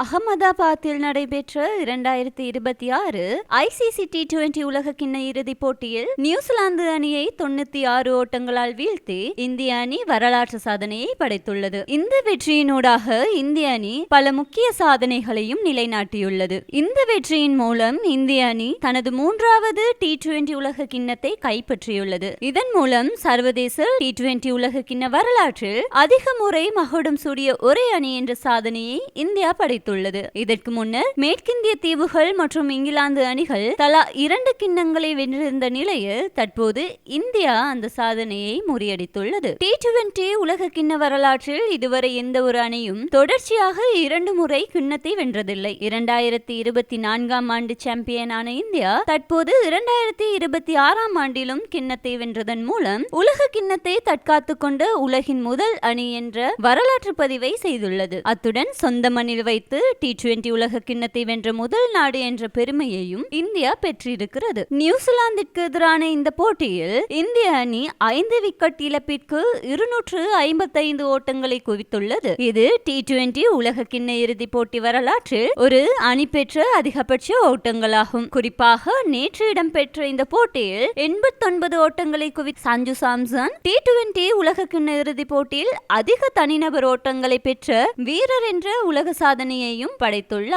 அகமதாபாத்தில் நடைபெற்ற 2026 ICC T20 உலகக்கிண்ண இறுதிப் போட்டியில் நியூசிலாந்து அணியை 96 ஓட்டங்களால் வீழ்த்தி இந்திய அணி வரலாற்று சாதனையை படைத்துள்ளது. இந்த வெற்றியினூடாக இந்திய அணி பல முக்கிய சாதனைகளையும் நிலைநாட்டியுள்ளது. இந்த வெற்றியின் மூலம் இந்திய அணி தனது 3வது T20 உலக கிண்ணத்தை கைப்பற்றியுள்ளது. இதன் மூலம் சர்வதேச T20 உலக கிண்ண வரலாற்றில் அதிக முறை மகுடம் சூடிய ஒரே அணி என்ற சாதனையை இந்தியா படைத்துள்ளது. இதற்கு முன்னர் மேற்கிந்திய தீவுகள் மற்றும் இங்கிலாந்து அணிகள் தலா 2 கிண்ணங்களை வென்றிருந்த நிலையில் தற்போது இந்தியா அந்த சாதனையை முறியடித்துள்ளது. T20 உலக கிண்ண வரலாற்றில் இதுவரை எந்த ஒரு அணியும் தொடர்ச்சியாக 2 முறை கிண்ணத்தை வென்றதில்லை. 2024ஆம் ஆண்டு சாம்பியனான இந்தியா தற்போது 2026ஆம் ஆண்டிலும் கிண்ணத்தை வென்றதன் மூலம் உலக கிண்ணத்தை தற்காத்துக் கொண்ட உலகின் முதல் அணி என்ற வரலாற்று பதிவை செய்துள்ளது. அத்துடன் சொந்த மண்ணில் வைத்து T20 உலக கிண்ணத்தை வென்ற முதல் நாடு என்ற பெருமையையும் இந்தியா பெற்றிருக்கிறது. நியூசிலாந்திற்கு எதிரான இந்த போட்டியில் இந்திய அணி 5 விக்கெட் இழப்பிற்கு 255 ஓட்டங்களை குவித்துள்ளது. இது T20 உலக கிண்ண இறுதி போட்டி வரலாற்றில் ஒரு அணி பெற்ற அதிகபட்ச ஓட்டங்களாகும். குறிப்பாக நேற்று இடம்பெற்ற இந்த போட்டியில் 89 ஓட்டங்களை குவித்த சஞ்சு சாம்சன் T20 உலக கிண்ண இறுதி போட்டியில் அதிக தனிநபர் ஓட்டங்களை பெற்ற வீரர் என்ற உலக சாதனையையும் படைத்துள்ளார்.